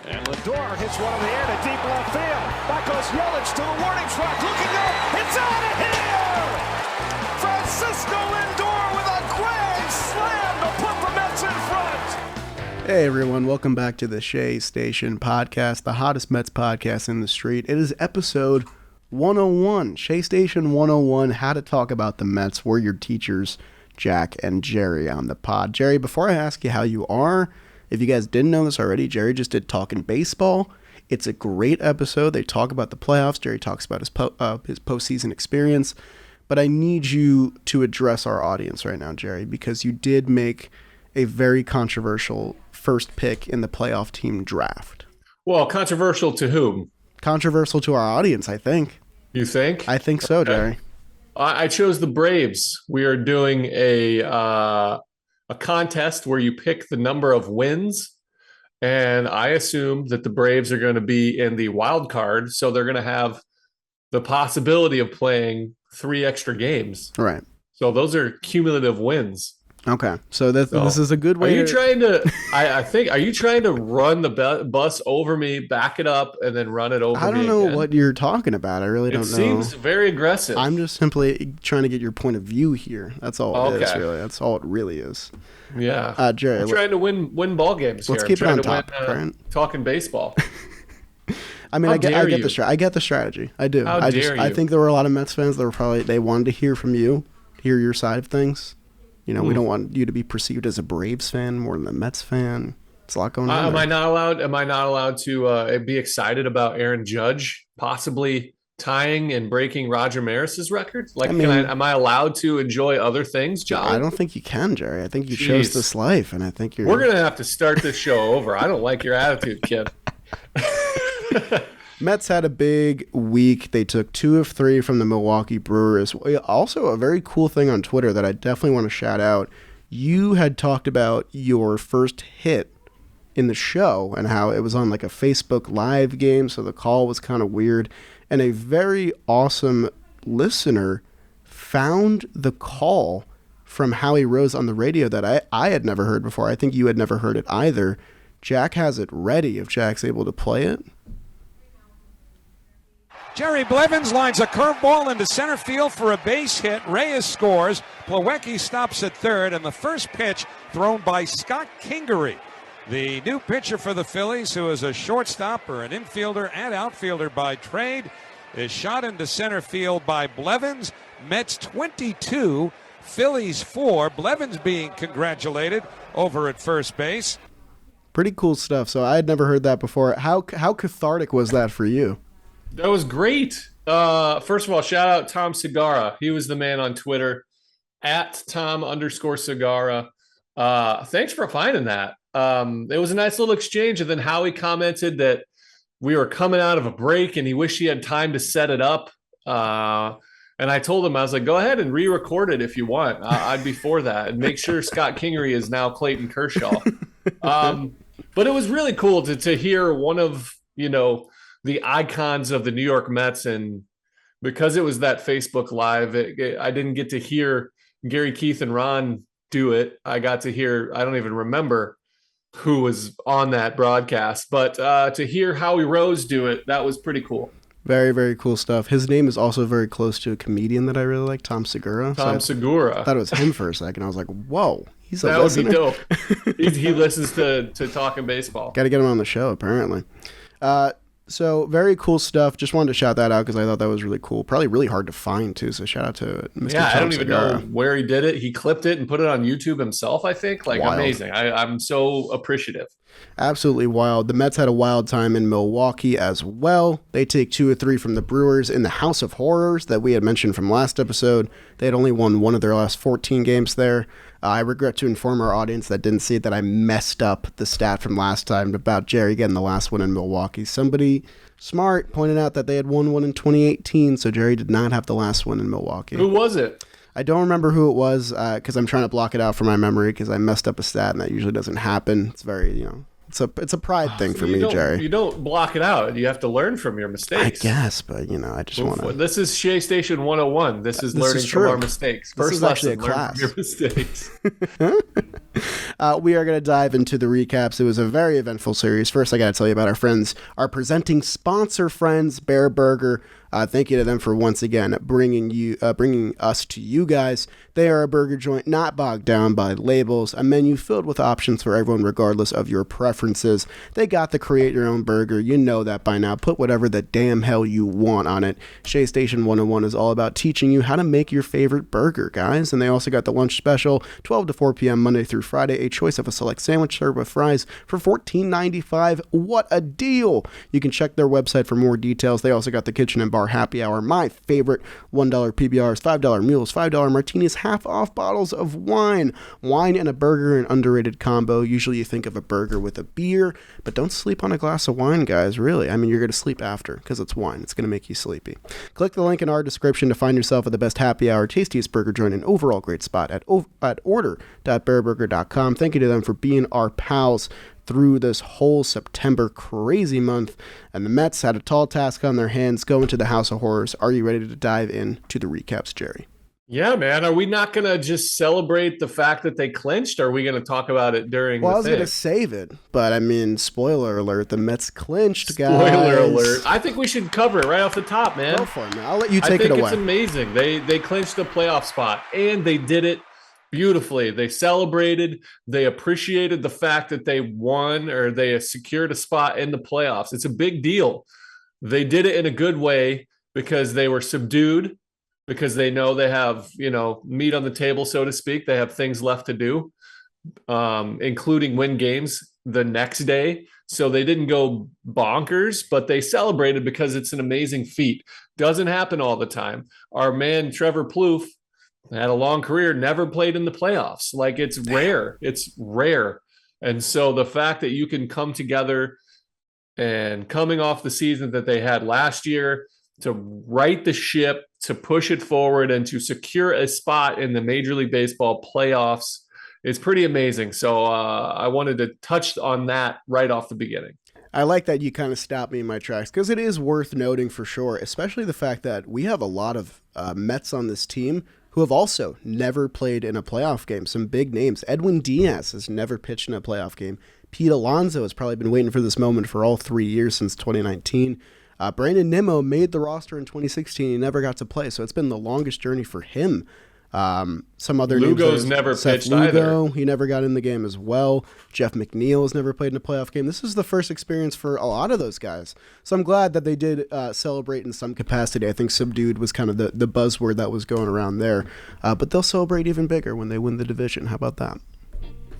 And Lindor hits one in the air to deep left field. Back goes Yelich to the warning track. Looking up. It's out of here! Francisco Lindor with a grand slam to put the Mets in front. Hey everyone, welcome back to the Shea Station podcast, the hottest Mets podcast in the street. It is episode 101, Shea Station 101, how to talk about the Mets. We're your teachers, Jack and Jerry on the pod. Jerry, before I ask you how you are, if you guys didn't know this already, Jerry just did Talking Baseball. It's a great episode. They talk about the playoffs. Jerry talks about his postseason experience. But I need you to address our audience right now, Jerry, because you did make a very controversial first pick in the playoff team draft. Well, controversial to whom? Controversial to our audience, I think. You think? I think so, okay. Jerry. I chose the Braves. We are doing a contest where you pick the number of wins, and I assume that the Braves are going to be in the wild card, so they're going to have the possibility of playing 3 extra games. Right. So those are cumulative wins. Okay, so this is a good way. Are you trying to? Are you trying to run the bus over me, back it up, and then run it over me? I don't know what you're talking about. I really don't know. It seems very aggressive. I'm just simply trying to get your point of view here. That's all it is, really. That's all it really is. Yeah, Jerry, I'm trying to win ball games. Let's keep it on top. Talking baseball. I mean, I get the strategy. I do. I think there were a lot of Mets fans that they wanted to hear from you, hear your side of things. You know, we don't want you to be perceived as a Braves fan more than a Mets fan. It's a lot going on. Am I not allowed to be excited about Aaron Judge possibly tying and breaking Roger Maris's record? Like, am I allowed to enjoy other things, John? I don't think you can, Jerry. I think you chose this life, and I think we're gonna have to start this show over. I don't like your attitude, kid. Mets had a big week. They took 2 of 3 from the Milwaukee Brewers. Also, a very cool thing on Twitter that I definitely want to shout out. You had talked about your first hit in the show and how it was on like a Facebook Live game, so the call was kind of weird. And a very awesome listener found the call from Howie Rose on the radio that I had never heard before. I think you had never heard it either. Jack has it ready if Jack's able to play it. Jerry Blevins lines a curveball into center field for a base hit. Reyes scores. Plawecki stops at third, and the first pitch thrown by Scott Kingery, the new pitcher for the Phillies, who is a shortstop or an infielder and outfielder by trade, is shot into center field by Blevins. Mets 22, Phillies 4. Blevins being congratulated over at first base. Pretty cool stuff. So I had never heard that before. How cathartic was that for you? That was great. First of all, shout out Tom Segura. He was the man on Twitter at Tom_Segura. Thanks for finding that. It was a nice little exchange. And then Howie commented that we were coming out of a break and he wished he had time to set it up. And I told him, I was like, go ahead and re-record it if you want. I'd be for that. And make sure Scott Kingery is now Clayton Kershaw. But it was really cool to hear one of, the icons of the New York Mets, and because it was that Facebook Live, I didn't get to hear Gary, Keith, and Ron do it. I got to hear, I don't even remember who was on that broadcast, but to hear Howie Rose do it, that was pretty cool. Very, very cool stuff. His name is also very close to a comedian that I really like, Tom Segura. Segura. I thought it was him for a second. I was like, whoa, he's a that listener. Would be dope. He listens to Talking Baseball. Got to get him on the show, apparently. So very cool stuff. Just wanted to shout that out because I thought that was really cool. Probably really hard to find too. So shout out to Mr. Yeah, Tom I don't even Segura. know where he did it. He clipped it and put it on YouTube himself, I think. Like, wild. Amazing. I'm so appreciative. Absolutely wild. The Mets had a wild time in Milwaukee as well. They take 2 of 3 from the Brewers in the House of Horrors that we had mentioned from last episode. They had only won 1 of their last 14 games there. I regret to inform our audience that didn't see it that I messed up the stat from last time about Jerry getting the last one in Milwaukee. Somebody smart pointed out that they had won 1 in 2018, so Jerry did not have the last one in Milwaukee. Who was it? I don't remember who it was because I'm trying to block it out from my memory because I messed up a stat and that usually doesn't happen. It's very, It's a pride thing for me, Jerry. You don't block it out. You have to learn from your mistakes. I guess, but I just want to. This is Shea Station 101. This is learning from our mistakes. First lesson, learn from your mistakes. We are going to dive into the recaps. It was a very eventful series. First, I got to tell you about our presenting sponsor friends, Bear Burger. Thank you to them for once again bringing us to you guys. They are a burger joint not bogged down by labels, a menu filled with options for everyone regardless of your preferences. They got the create your own burger. You know that by now. Put whatever the damn hell you want on it. Shea Station 101 is all about teaching you how to make your favorite burger, guys. And they also got the lunch special, 12 to 4 p.m. Monday through Friday, a choice of a select sandwich served with fries for $14.95. What a deal! You can check their website for more details. They also got the kitchen and bar happy hour, my favorite, $1 PBRs, $5 mules, $5 martinis, half off bottles of wine. Wine and a burger, an underrated combo. Usually you think of a burger with a beer, but don't sleep on a glass of wine, guys, really. I mean, you're going to sleep after because it's wine. It's going to make you sleepy. Click the link in our description to find yourself at the best happy hour, tastiest burger joint, and overall great spot at order.bearburger.com. Thank you to them for being our pals through this whole September crazy month. And the Mets had a tall task on their hands going to the House of Horrors. Are you ready to dive into the recaps, Jerry? Yeah, man. Are we not going to just celebrate the fact that they clinched? Or are we going to talk about it during I was going to save it, but I mean, spoiler alert, the Mets clinched, guys. Spoiler alert. I think we should cover it right off the top, man. Go for it, man. I'll let you take it away. I think it's amazing. They clinched a playoff spot, and they did it beautifully. They celebrated. They appreciated the fact that they won or they secured a spot in the playoffs. It's a big deal. They did it in a good way because they were subdued, because they know they have, meat on the table, so to speak. They have things left to do, including win games the next day. So they didn't go bonkers, but they celebrated because it's an amazing feat. Doesn't happen all the time. Our man, Trevor Plouffe, had a long career, never played in the playoffs. Like, it's rare. It's rare. And so the fact that you can come together and coming off the season that they had last year to right the ship, to push it forward, and to secure a spot in the Major League Baseball playoffs is pretty amazing. So I wanted to touch on that right off the beginning. I like that you kind of stopped me in my tracks because it is worth noting for sure, especially the fact that we have a lot of Mets on this team who have also never played in a playoff game. Some big names. Edwin Diaz has never pitched in a playoff game. Pete Alonso has probably been waiting for this moment for all 3 years since 2019. Brandon Nimo made the roster in 2016. He never got to play, so it's been the longest journey for him. Some other Lugo's names. Never Seth pitched Lugo, either. he never got in the game as well. Jeff McNeil has never played in a playoff game. This is the first experience for a lot of those guys. So I'm glad that they did celebrate in some capacity. I think subdued was kind of the buzzword that was going around there. But they'll celebrate even bigger when they win the division. How about that?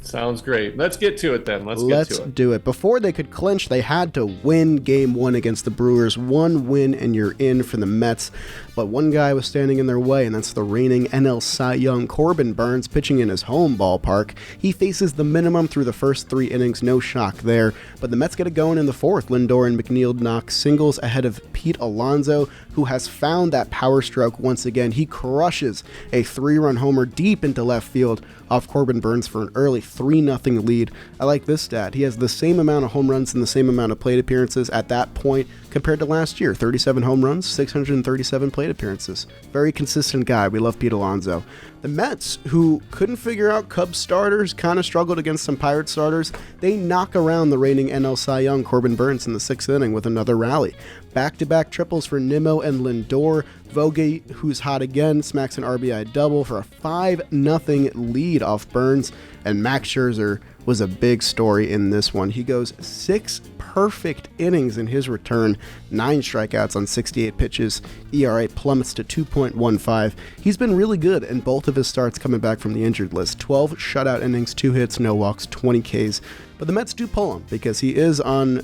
Sounds great. Let's get to it then. Let's do it. Before they could clinch, they had to win game one against the Brewers. One win and you're in for the Mets. But one guy was standing in their way, and that's the reigning NL Cy Young Corbin Burns, pitching in his home ballpark. He faces the minimum through the first 3 innings. No shock there. But the Mets get it going in the fourth. Lindor and McNeil knock singles ahead of Pete Alonso, who has found that power stroke once again. He crushes a 3-run homer deep into left field off Corbin Burns for an early 3-0 lead. I like this stat. He has the same amount of home runs and the same amount of plate appearances at that point compared to last year. 37 home runs, 637 plate appearances. Very consistent guy. We love Pete Alonso. The Mets, who couldn't figure out Cubs starters, kind of struggled against some Pirates starters, they knock around the reigning NL Cy Young Corbin Burns in the 6th inning with another rally. Back-to-back triples for Nimo and Lindor. Voge, who's hot again, smacks an RBI double for a 5-0 lead off Burns. And Max Scherzer was a big story in this one. He goes 6 perfect innings in his return, 9 strikeouts on 68 pitches. ERA plummets to 2.15. He's been really good in both of his starts coming back from the injured list. 12 shutout innings, 2 hits, no walks, 20 Ks. But the Mets do pull him because he is on,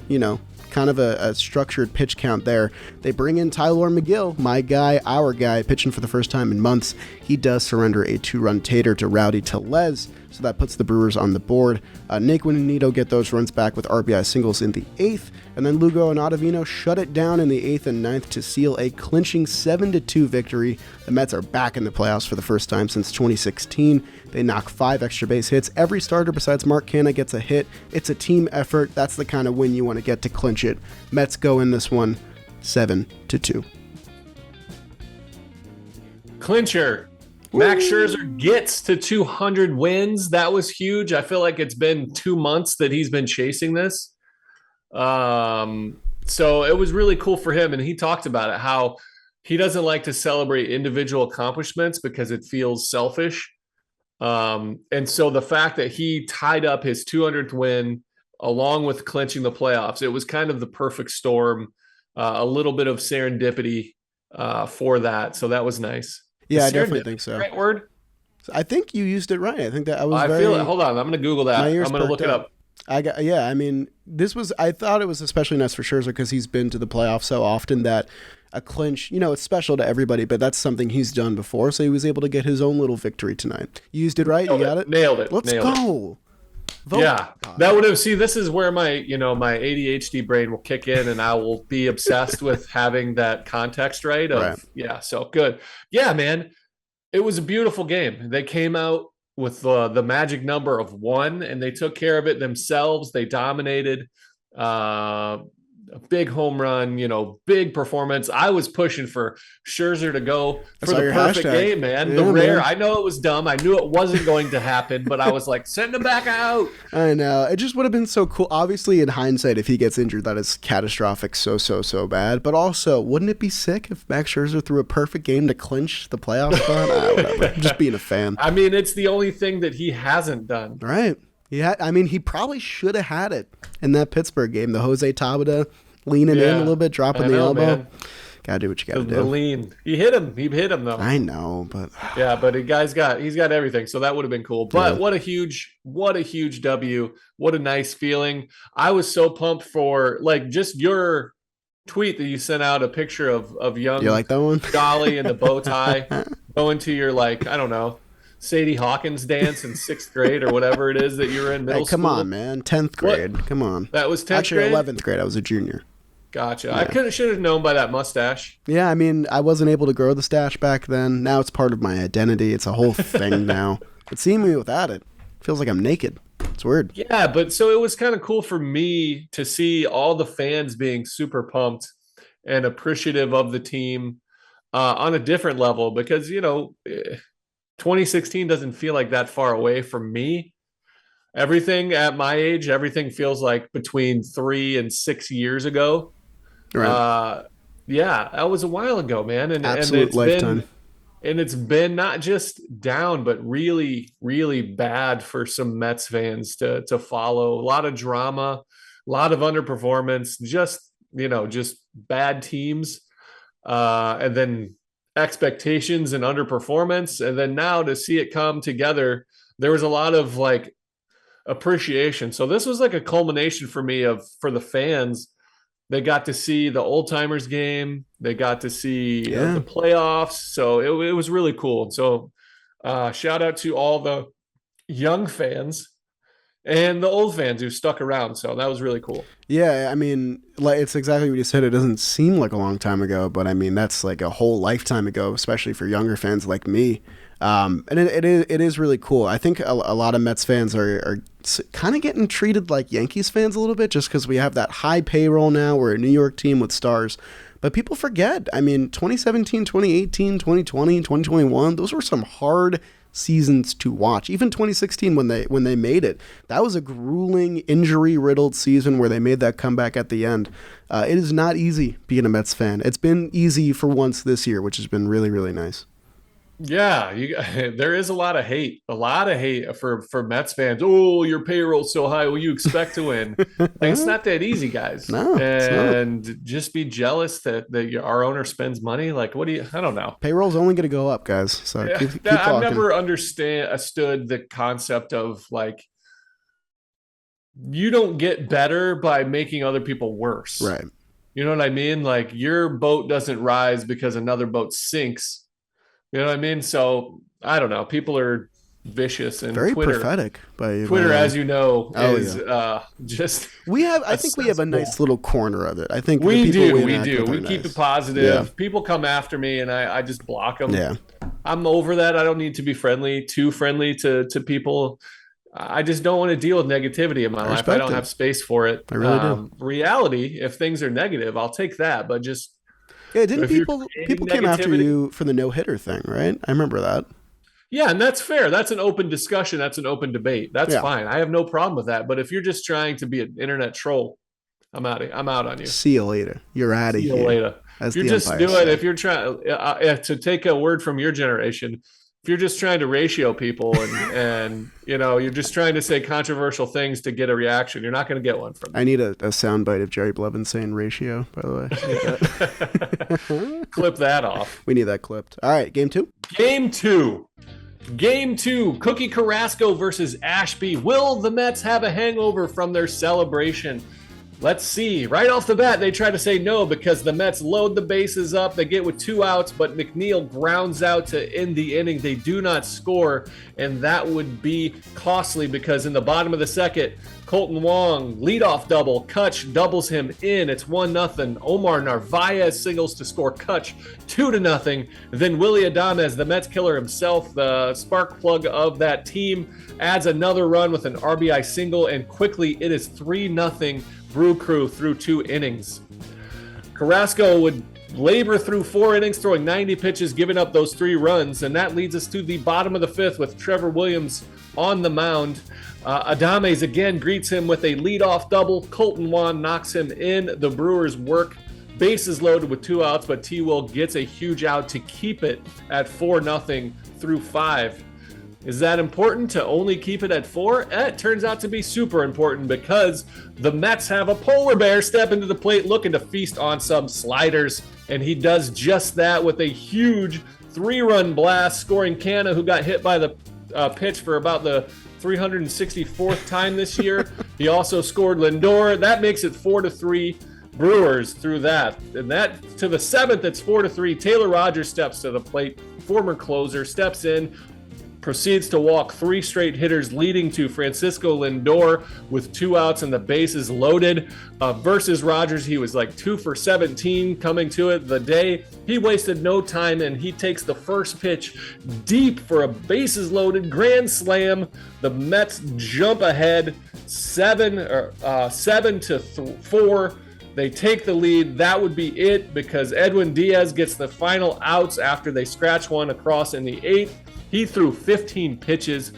kind of a structured pitch count there. They bring in Tyler McGill, my guy, our guy, pitching for the first time in months. He does surrender a 2-run tater to Rowdy Tellez, so that puts the Brewers on the board. Naquin and Nito get those runs back with RBI singles in the 8th, and then Lugo and Ottavino shut it down in the 8th and 9th to seal a clinching 7-2 victory. The Mets are back in the playoffs for the first time since 2016. They knock 5 extra base hits. Every starter besides Mark Canha gets a hit. It's a team effort. That's the kind of win you want to get to clinch it. Mets go in this one 7-2. Clincher. Max Scherzer gets to 200 wins. That was huge. I feel like it's been 2 months that he's been chasing this. So it was really cool for him. And he talked about it, how he doesn't like to celebrate individual accomplishments because it feels selfish. And so the fact that he tied up his 200th win along with clinching the playoffs, it was kind of the perfect storm, a little bit of serendipity for that. So that was nice. Yeah, I definitely think so. Right word? I think you used it right. I think that I was feel it. Hold on. I'm going to Google that. I'm going to look it up. I thought it was especially nice for Scherzer because he's been to the playoffs so often that a clinch, it's special to everybody, but that's something he's done before. So he was able to get his own little victory tonight. You used it right. You got it? Nailed it. Let's go. Vote. Yeah, that would have. See, this is where my ADHD brain will kick in, and I will be obsessed with having that context right. Yeah, so good. Yeah, man, it was a beautiful game. They came out with the magic number of 1, and they took care of it themselves. They dominated. A big home run, big performance. I was pushing for Scherzer to go for the perfect game, man. The rare. I know it was dumb. I knew it wasn't going to happen, but I was like, send him back out. I know. It just would have been so cool. Obviously, in hindsight, if he gets injured, that is catastrophic, so bad. But also, wouldn't it be sick if Max Scherzer threw a perfect game to clinch the playoff spot? Whatever. I'm just being a fan. I mean, it's the only thing that he hasn't done. Right. Yeah, I mean, he probably should have had it in that Pittsburgh game. The Jose Tabata leaning in a little bit, dropping the elbow. Man. Gotta do what you gotta do. The lean. He hit him though. I know, but yeah, but he's got everything, so that would have been cool. But what a huge W. What a nice feeling. I was so pumped for just your tweet that you sent out a picture of young you like that one? Golly in the bow tie going to your I don't know, Sadie Hawkins dance in 6th grade or whatever it is that you were in middle school. Come on, man. 10th grade. What? Come on. That was 10th Actually, grade? 11th grade. I was a junior. Gotcha. Yeah. I should have known by that mustache. Yeah, I mean, I wasn't able to grow the stash back then. Now it's part of my identity. It's a whole thing now. But seeing me without it feels like I'm naked. It's weird. Yeah, but so it was kind of cool for me to see all the fans being super pumped and appreciative of the team on a different level because, 2016 doesn't feel like that far away from me. Everything at my age, everything feels like between 3 and 6 years ago. Right. Yeah, that was a while ago, man. And absolute lifetime. It's been not just down, but really, really bad for some Mets fans to follow. A lot of drama, a lot of underperformance, just bad teams. And then expectations and underperformance. And then now to see it come together, there was a lot of appreciation. So this was a culmination for me for the fans. They got to see the old timers game. They got to see the playoffs. So it was really cool. So shout out to all the young fans and the old fans who stuck around. So that was really cool. Yeah, I mean, it's exactly what you said. It doesn't seem like a long time ago, but I mean, that's like a whole lifetime ago, especially for younger fans like me. And it is really cool. I think a lot of Mets fans are kind of getting treated like Yankees fans a little bit just because we have that high payroll now. We're a New York team with stars. But people forget, I mean, 2017, 2018, 2020, 2021, those were some hard seasons to watch. Even 2016 when they made it, that was a grueling, injury-riddled season where they made that comeback at the end. It is not easy being a Mets fan. It's been easy for once this year, which has been really, really nice. Yeah, there is a lot of hate for Mets fans. Oh, your payroll's so high. Well, you expect to win. It's not that easy, guys. No, and just be jealous that our owner spends money. I don't know. Payroll's only going to go up, guys. So keep talking. I've never understood the concept of you don't get better by making other people worse. Right. You know what I mean? Your boat doesn't rise because another boat sinks. You know what I mean? So I don't know. People are vicious. And very Twitter, prophetic. Twitter, as you know, is just. I think we have a nice little corner of it. I think we do. We keep it positive. Yeah. People come after me, and I just block them. Yeah, I'm over that. I don't need to be too friendly to people. I just don't want to deal with negativity in my life. I don't have space for it. I really do. Reality, if things are negative, I'll take that. But just didn't people came after you for the no-hitter thing, right? I remember that. Yeah, and that's fair. That's an open discussion. That's an open debate. That's fine. I have no problem with that. But if you're just trying to be an internet troll, I'm out on you. See you later. You're out of here. See you later. If you're just doing, if you're trying to take a word from your generation, if you're just trying to ratio people and you're just trying to say controversial things to get a reaction, you're not going to get one from me. I need a soundbite of Jerry Blevins saying ratio, by the way. Clip that off. We need that clipped. All right, game two. Game two, Cookie Carrasco versus Ashby. Will the Mets have a hangover from their celebration? Let's see. Right off the bat, they try to say no because the Mets load the bases up. They get with 2 outs, but McNeil grounds out to end the inning. They do not score, and that would be costly because in the bottom of the second, Colton Wong, leadoff double. Kutch doubles him in. It's 1-0. Omar Narvaez singles to score Kutch 2-0. Then Willy Adames, the Mets killer himself, the spark plug of that team, adds another run with an RBI single, and quickly it is 3-0. Brew Crew through 2 innings. Carrasco would labor through 4 innings, throwing 90 pitches, giving up those 3 runs, and that leads us to the bottom of the 5th with Trevor Williams on the mound. Adames again greets him with a leadoff double. Colton Wong knocks him in. The Brewers work. Bases loaded with 2 outs, but T-Will gets a huge out to keep it at 4-0 through 5. Is that important to only keep it at 4? It turns out to be super important because the Mets have a polar bear step into the plate looking to feast on some sliders, and he does just that with a huge 3-run blast, scoring Canna, who got hit by the pitch for about the 364th time this year. He also scored Lindor. That makes it 4-3 Brewers through that. And that to the 7th, it's 4-3. Taylor Rogers steps to the plate. Former closer steps in, proceeds to walk 3 straight hitters, leading to Francisco Lindor with 2 outs and the bases loaded. Versus Rogers, he was like 2 for 17 coming to it the day. He wasted no time, and he takes the first pitch deep for a bases loaded grand slam. The Mets jump ahead 7-4. They take the lead. That would be it because Edwin Diaz gets the final outs after they scratch one across in the 8th. He threw 15 pitches,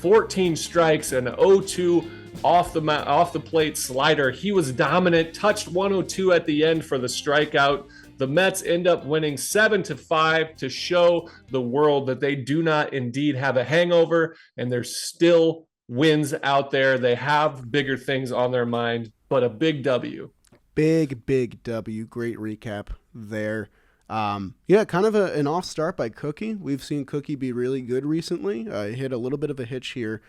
14 strikes, and 0-2 off the plate slider. He was dominant, touched 102 at the end for the strikeout. The Mets end up winning 7-5 to show the world that they do not indeed have a hangover, and there's still wins out there. They have bigger things on their mind, but a big W. Big W. Great recap there. Kind of an off start by Cookie. We've seen Cookie be really good recently. He hit a little bit of a hitch here.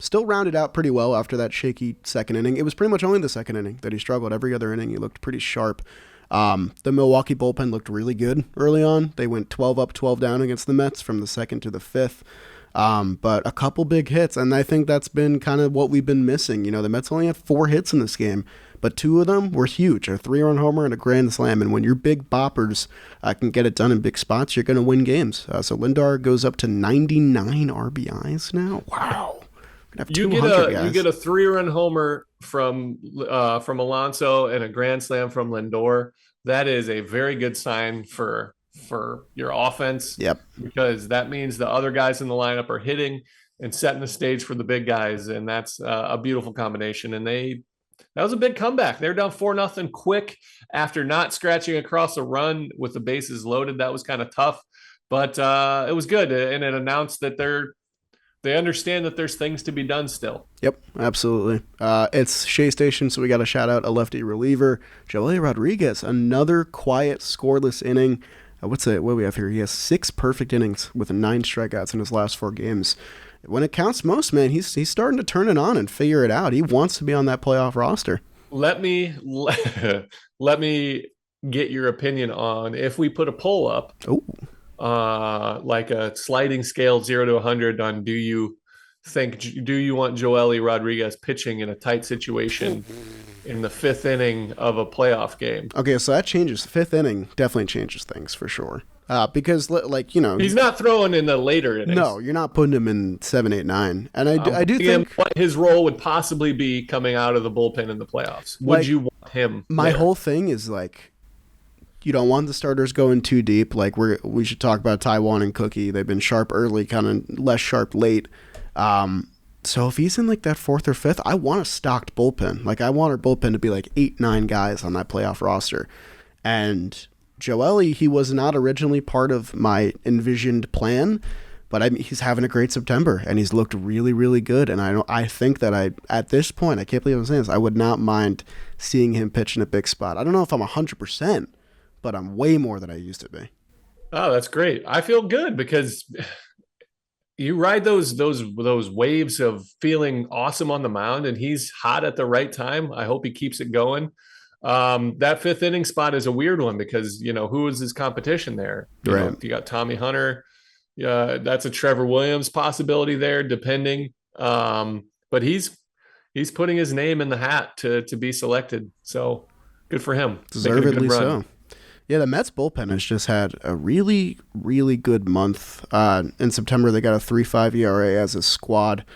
Still rounded out pretty well after that shaky second inning. It was pretty much only the second inning that he struggled. Every other inning, he looked pretty sharp. The Milwaukee bullpen looked really good early on. They went 12 up, 12 down against the Mets from the 2nd to the 5th. But a couple big hits, and I think that's been kind of what we've been missing. The Mets only had 4 hits in this game, but 2 of them were huge, a 3-run homer and a grand slam. And when your big boppers can get it done in big spots, you're going to win games. So Lindor goes up to 99 RBIs now. Wow. You get a 3-run homer from Alonso and a grand slam from Lindor. That is a very good sign for your offense. Yep. Because that means the other guys in the lineup are hitting and setting the stage for the big guys, and that's a beautiful combination. And that was a big comeback. They're down 4-0 quick after not scratching across a run with the bases loaded. That was kind of tough, but it was good, and it announced that they understand that there's things to be done still. Yep, absolutely. It's Shea Station, so we got to shout out a lefty reliever, Joely Rodriguez. Another quiet, scoreless inning. What do we have here? He has 6 perfect innings with 9 strikeouts in his last 4 games. When it counts most, man, he's starting to turn it on and figure it out. He wants to be on that playoff roster. Let me get your opinion on if we put a poll up like a sliding scale 0 to 100 on do you want Joely Rodriguez pitching in a tight situation in the fifth inning of a playoff game? Okay, so that changes. Fifth inning definitely changes things for sure. Because, like, he's not throwing in the later innings. No, you're not putting him in 7, 8, 9. And I do think what his role would possibly be coming out of the bullpen in the playoffs. Would you want him? My whole thing is, like, you don't want the starters going too deep. Like, we should talk about Taiwan and Cookie. They've been sharp early, kind of less sharp late. So if he's in like that fourth or fifth, I want a stocked bullpen. Like, I want our bullpen to be like 8, 9 guys on that playoff roster. And Joely, he was not originally part of my envisioned plan, but he's having a great September, and he's looked really, really good. And I think that at this point, I can't believe I'm saying this, I would not mind seeing him pitch in a big spot. I don't know if I'm 100%, but I'm way more than I used to be. Oh, that's great. I feel good because you ride those waves of feeling awesome on the mound, and he's hot at the right time. I hope he keeps it going. That fifth inning spot is a weird one because, who is his competition there? You got Tommy Hunter. That's a Trevor Williams possibility there, depending. But he's putting his name in the hat to be selected. So good for him. Deservedly so. Yeah, the Mets bullpen has just had a really, really good month. In September, they got a 3.5 ERA as a squad.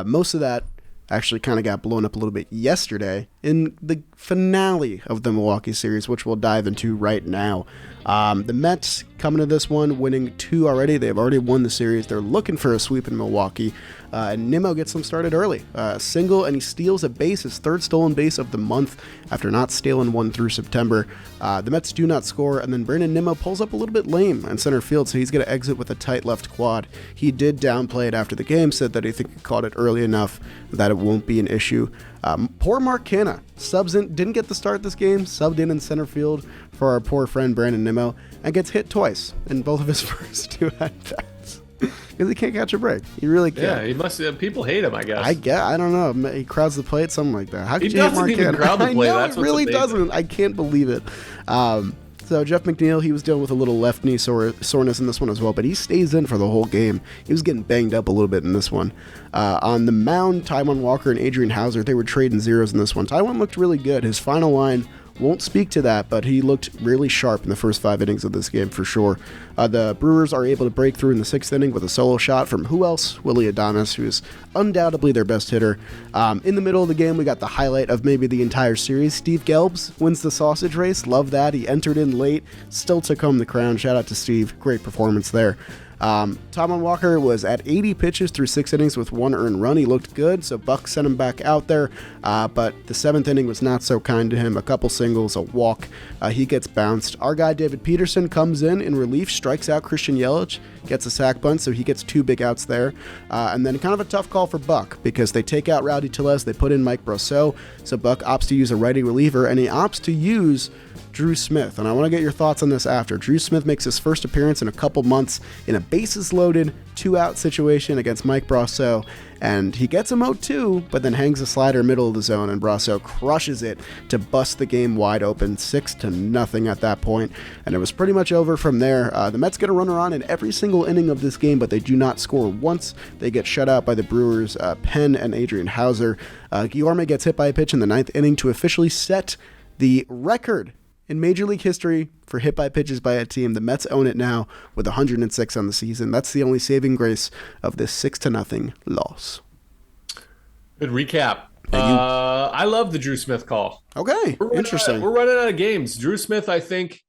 Most of that actually kind of got blown up a little bit yesterday in the finale of the Milwaukee series, which we'll dive into right now. The Mets coming to this one, winning 2 already. They've already won the series. They're looking for a sweep in Milwaukee. And Nimo gets them started early. Single, and he steals a base, his third stolen base of the month after not stealing one through September. The Mets do not score, and then Brandon Nimo pulls up a little bit lame in center field, so he's going to exit with a tight left quad. He did downplay it after the game, said that he think he caught it early enough that it won't be an issue. Poor Mark Canha subs in, didn't get the start this game, subbed in center field for our poor friend Brandon Nimo, and gets hit twice in both of his first 2 at-bats. Because he can't catch a break. He really can't. Yeah, he must. People hate him, I guess. I don't know. He crowds the plate, something like that. How could he you hate Mark doesn't even crowd the plate. I know, he really doesn't. I can't believe it. So Jeff McNeil, he was dealing with a little left knee soreness in this one as well, but he stays in for the whole game. He was getting banged up a little bit in this one. On the mound, Taiwan Walker and Adrian Hauser, they were trading zeros in this one. Taiwan looked really good. His final line won't speak to that, but he looked really sharp in the first 5 innings of this game for sure. The Brewers are able to break through in the 6th inning with a solo shot from who else? Willie Adames, who is undoubtedly their best hitter. In the middle of the game, we got the highlight of maybe the entire series. Steve Gelbs wins the sausage race. Love that. He entered in late, still took home the crown. Shout out to Steve. Great performance there. Taiwan Walker was at 80 pitches through 6 innings with 1 earned run. He looked good, so Buck sent him back out there, but the 7th inning was not so kind to him. A couple singles, a walk. He gets bounced. Our guy David Peterson comes in relief, strikes out Christian Yelich, gets a sac bunt, so he gets 2 big outs there. And then kind of a tough call for Buck because they take out Rowdy Tellez, they put in Mike Brosseau, so Buck opts to use a righty reliever, and he opts to use Drew Smith, and I want to get your thoughts on this after. Drew Smith makes his first appearance in a couple months in a bases-loaded 2-out situation against Mike Brosseau, and he gets a 0-2, but then hangs a slider middle of the zone, and Brosseau crushes it to bust the game wide open, 6-0 at that point, and it was pretty much over from there. The Mets get a runner on in every single inning of this game, but they do not score once. They get shut out by the Brewers, Penn and Adrian Hauser. Guillorme gets hit by a pitch in the 9th inning to officially set the record in Major League history for hit by pitches by a team. The Mets own it now with 106 on the season. That's the only saving grace of this 6-0 loss. Good recap. I love the Drew Smith call. Okay, interesting. We're running out of games. Drew Smith, I think,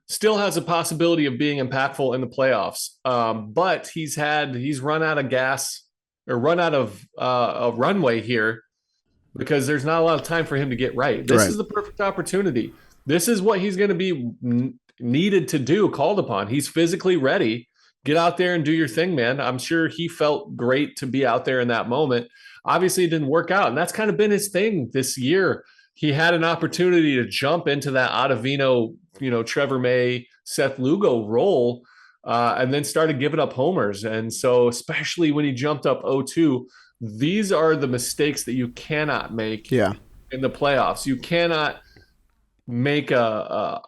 still has a possibility of being impactful in the playoffs. But he's run out of gas or run out of a runway here because there's not a lot of time for him to get right. This is the perfect opportunity. This is what he's going to be needed to do, called upon. He's physically ready. Get out there and do your thing, man. I'm sure he felt great to be out there in that moment. Obviously, it didn't work out, and that's kind of been his thing this year. He had an opportunity to jump into that Ottavino, Trevor May, Seth Lugo role, and then started giving up homers. And so, especially when he jumped up 0-2, these are the mistakes that you cannot make in the playoffs. You cannot make a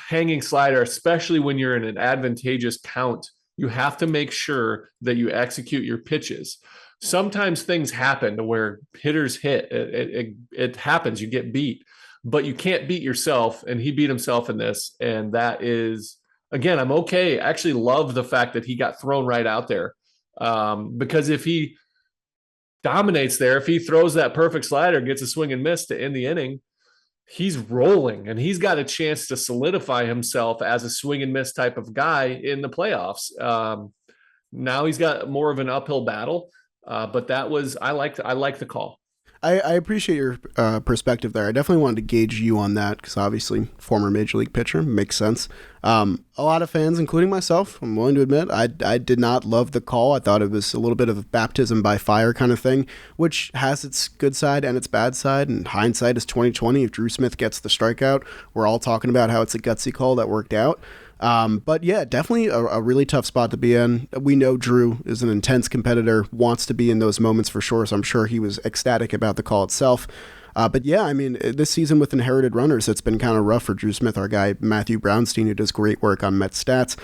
hanging slider, especially when you're in an advantageous count. You have to make sure that you execute your pitches. Sometimes things happen to where hitters hit. It happens. You get beat, but you can't beat yourself. And he beat himself in this. And that is, again, I'm okay. I actually love the fact that he got thrown right out there. Because if he dominates there, if he throws that perfect slider, gets a swing and miss to end the inning, he's rolling, and he's got a chance to solidify himself as a swing and miss type of guy in the playoffs. Now he's got more of an uphill battle, but that was, I like the call. I appreciate your perspective there. I definitely wanted to gauge you on that because obviously former major league pitcher makes sense. A lot of fans, including myself, I'm willing to admit, I did not love the call. I thought it was a little bit of a baptism by fire kind of thing, which has its good side and its bad side. And hindsight is 2020. If Drew Smith gets the strikeout, we're all talking about how it's a gutsy call that worked out. But yeah, definitely a really tough spot to be in. We know Drew is an intense competitor, wants to be in those moments for sure. So I'm sure he was ecstatic about the call itself. But yeah, I mean, this season with inherited runners, it's been kind of rough for Drew Smith. Our guy, Matthew Brownstein, who does great work on Mets stats,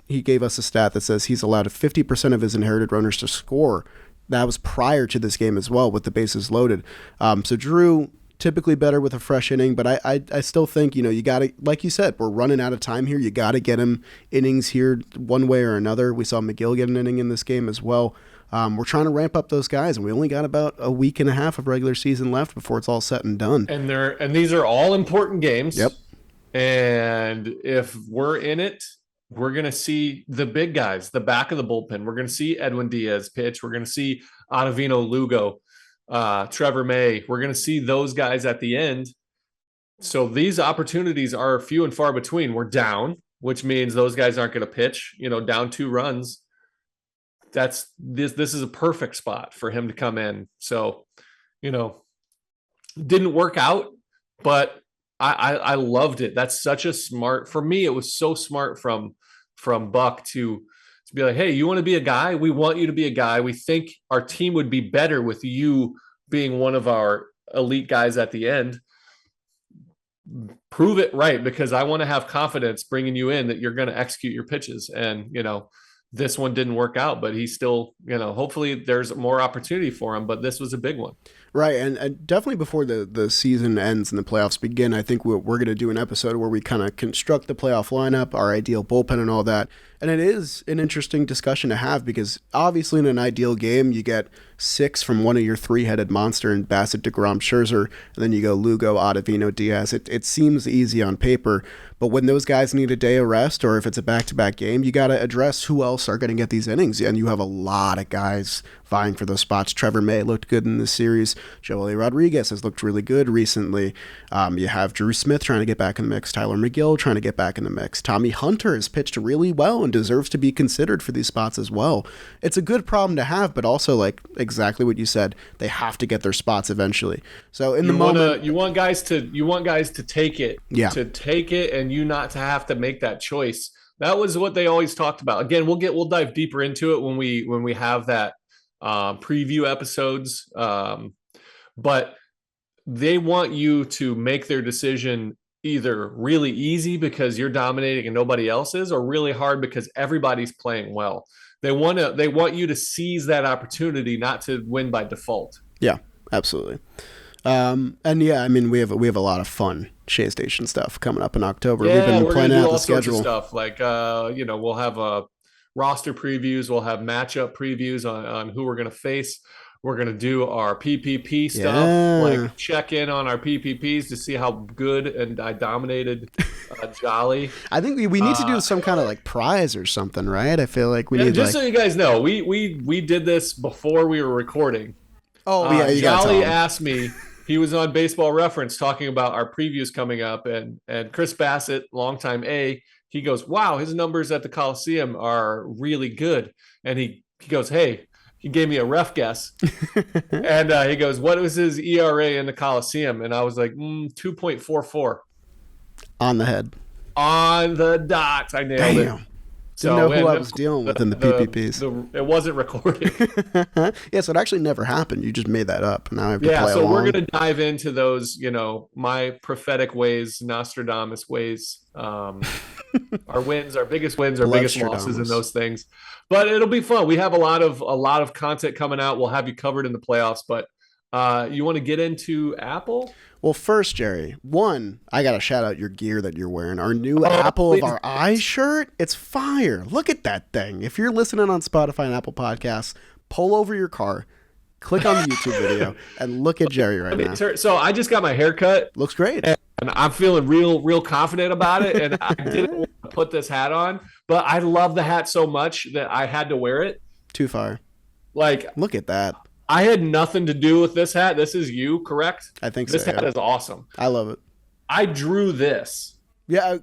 he gave us a stat that says he's allowed 50% of his inherited runners to score. That was prior to this game as well with the bases loaded. So Drew, typically better with a fresh inning, but I still think, you got to, like you said, we're running out of time here. You got to get him innings here one way or another. We saw McGill get an inning in this game as well. We're trying to ramp up those guys, and we only got about a week and a half of regular season left before it's all set and done. And these are all important games. Yep. And if we're in it, we're going to see the big guys, the back of the bullpen. We're going to see Edwin Diaz pitch. We're going to see Ottavino Lugo, Trevor May. We're going to see those guys at the end. So these opportunities are few and far between. We're down, which means those guys aren't going to pitch, down 2 runs. This is a perfect spot for him to come in. So, didn't work out, but I loved it. That's such a smart, for me, it was so smart from Buck to be like, hey, you want to be a guy? We want you to be a guy. We think our team would be better with you being one of our elite guys at the end. Prove it right, because I want to have confidence bringing you in that you're going to execute your pitches. And, this one didn't work out, but he's still, hopefully there's more opportunity for him, but this was a big one. Right, and definitely before the season ends and the playoffs begin, I think we're going to do an episode where we kind of construct the playoff lineup, our ideal bullpen and all that. And it is an interesting discussion to have because obviously in an ideal game, you get 6 from one of your 3-headed monster in Bassett, DeGrom, Scherzer, and then you go Lugo, Ottavino, Diaz. It seems easy on paper, but when those guys need a day of rest or if it's a back-to-back game, you got to address who else are going to get these innings. And you have a lot of guys vying for those spots. Trevor May looked good in this series. Joely Rodriguez has looked really good recently. You have Drew Smith trying to get back in the mix. Tyler McGill trying to get back in the mix. Tommy Hunter has pitched really well and deserves to be considered for these spots as well. It's a good problem to have, but also like exactly what you said, they have to get their spots eventually. So in the moment, you want guys to take it, yeah, to take it, and you not to have to make that choice. That was what they always talked about. Again, we'll dive deeper into it when we have that preview episodes. But they want you to make their decision either really easy because you're dominating and nobody else is, or really hard because everybody's playing well. They want you to seize that opportunity, not to win by default. Yeah, absolutely. And yeah, I mean, we have a lot of fun Shea Station stuff coming up in October. Yeah, we've been planning out the schedule. Stuff like we'll have roster previews, we'll have matchup previews on who we're going to face. We're going to do our PPP stuff, like check in on our PPPs to see how good and I dominated Jolly. I think we need to do some kind of like prize or something, right? I feel like we need just so you guys know, we did this before we were recording. Oh, yeah, you Jolly asked me, he was on Baseball Reference talking about our previews coming up, and Chris Bassett, longtime A, he goes, wow, his numbers at the Coliseum are really good. And he goes, hey, he gave me a ref guess. And he goes, what was his ERA in the Coliseum? And I was like, 2.44. On the head. On the dot. I nailed it. Didn't know who I was dealing with in the PPPs. It wasn't recorded. Yeah, so it actually never happened. You just made that up. Now I have to play so along. we're going to dive into those, my prophetic ways, Nostradamus ways, our wins, our biggest losses, and those things. But it'll be fun. We have a lot of content coming out. We'll have you covered in the playoffs. But you want to get into Apple? Well, first, Jerry, I got to shout out your gear that you're wearing. Our new Apple of Our Eye shirt. It's fire. Look at that thing. If you're listening on Spotify and Apple Podcasts, pull over your car, click on the YouTube video, and look at Jerry right now. So I just got my hair cut. Looks great. And I'm feeling real confident about it. And I didn't want to put this hat on, but I love the hat so much that I had to wear it. Too far. Like, look at that. I had nothing to do with this hat. This is you, correct? I think this so. This hat is awesome. I love it. I drew this. Yeah,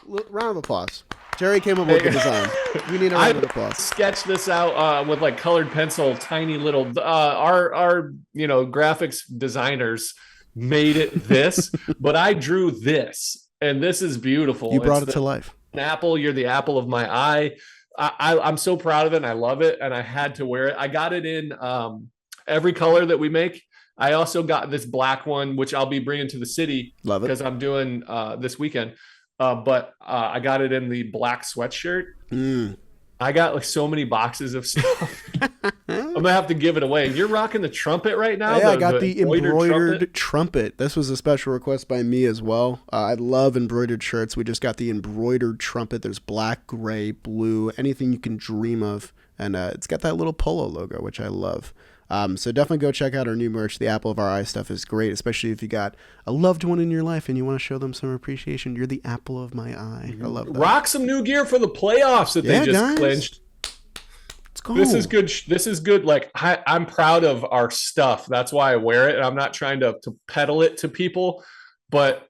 round of applause. Jerry came up with the design. We need a round of applause. I sketched this out with like colored pencil, tiny little. Our graphics designers made it this, but I drew this, and this is beautiful. You brought it to life. An apple. You're the apple of my eye. I'm so proud of it, and I love it, and I had to wear it. I got it in every color that we make. I also got this black one, which I'll be bringing to the city. Love it. Because I'm doing this weekend. But I got it in the black sweatshirt. I got like so many boxes of stuff. I'm going to have to give it away. You're rocking the trumpet right now? Yeah, I got the embroidered trumpet. This was a special request by me as well. I love embroidered shirts. We just got the embroidered trumpet. There's black, gray, blue, anything you can dream of. And it's got that little polo logo, which I love. So definitely go check out our new merch. The Apple of Our Eye stuff is great, especially if you got a loved one in your life and you want to show them some appreciation. You're the apple of my eye. I love that. Rock some new gear for the playoffs that they just clinched. Let's go. This is good. This is good. Like I'm proud of our stuff. That's why I wear it. And I'm not trying to peddle it to people, but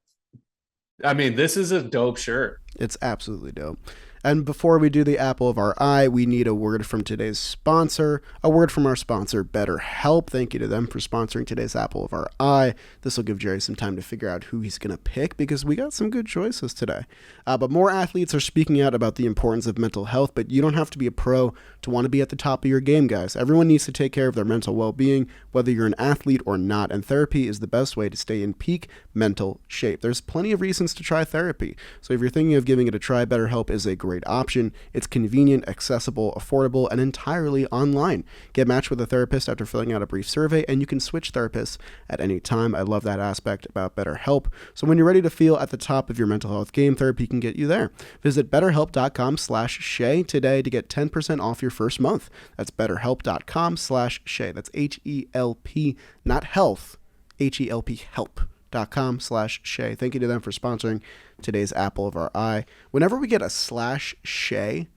I mean, this is a dope shirt. It's absolutely dope. And before we do the apple of our eye, we need a word from today's sponsor, a word from our sponsor, BetterHelp. Thank you to them for sponsoring today's apple of our eye. This will give Jerry some time to figure out who he's going to pick because we got some good choices today. But more athletes are speaking out about the importance of mental health, but you don't have to be a pro to want to be at the top of your game, guys. Everyone needs to take care of their mental well-being, whether you're an athlete or not, and therapy is the best way to stay in peak mental shape. There's plenty of reasons to try therapy, so if you're thinking of giving it a try, BetterHelp is a great option. It's convenient, accessible, affordable, and entirely online. Get matched with a therapist after filling out a brief survey, and you can switch therapists at any time. I love that aspect about BetterHelp. So when you're ready to feel at the top of your mental health game, therapy can get you there. Visit betterhelp.com/Shea today to get 10% off your first month. That's betterhelp.com/Shea. That's HELP, not health, HELP, help.com/Shea. Thank you to them for sponsoring today's apple of our eye. Whenever we get a /Shea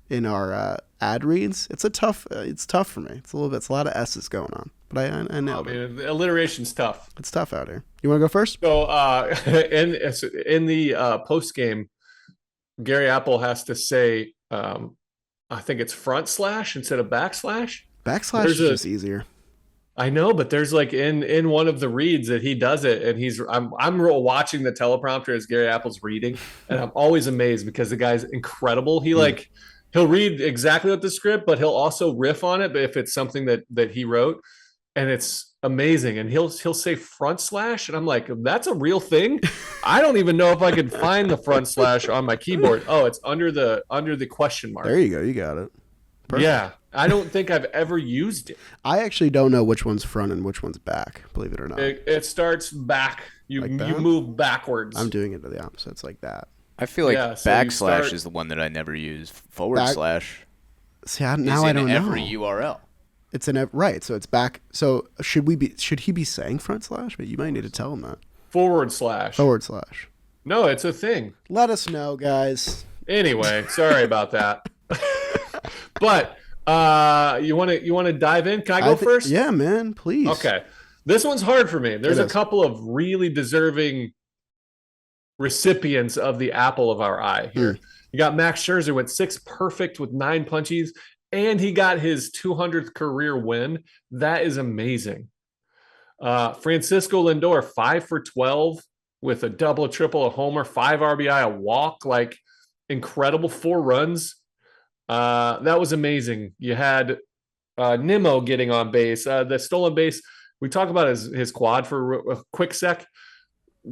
in our ad reads, it's tough for me. It's a lot of S's going on, but I know. I mean, the alliteration's tough. It's tough out here. You want to go first? So in the post game, Gary Apple has to say, I think it's front slash instead of backslash. Backslash is just easier. I know, but there's like in one of the reads that he does it, and I'm watching the teleprompter as Gary Apple's reading, and I'm always amazed because the guy's incredible. He'll read exactly what the script, but he'll also riff on it. But if it's something that he wrote, and it's amazing, and he'll say front slash, and I'm like, that's a real thing. I don't even know if I could find the front slash on my keyboard. Oh, it's under the question mark. There you go. You got it. Perfect. Yeah. I don't think I've ever used it. I actually don't know which one's front and which one's back, believe it or not. It starts back. You move backwards. I'm doing it to the opposite. It's like that. I feel like backslash is the one that I never use. Forward slash. See, now I don't know. Every URL. It's in right. So it's back. So should he be saying front slash? But you might need to tell him that. Forward slash. No, it's a thing. Let us know, guys. Anyway, sorry about that. But you want to dive in? Can I go first? Yeah, man, please. Okay. This one's hard for me. There's a couple of really deserving recipients of the apple of our eye here. You got Max Scherzer went 6 perfect with 9 punchies, and he got his 200th career win. That is amazing. Francisco Lindor 5 for 12 with a double, a triple, a homer, 5 RBI, a walk, like incredible, 4 runs. That was amazing. You had Nimo getting on base. The stolen base, we talk about his quad for a quick sec.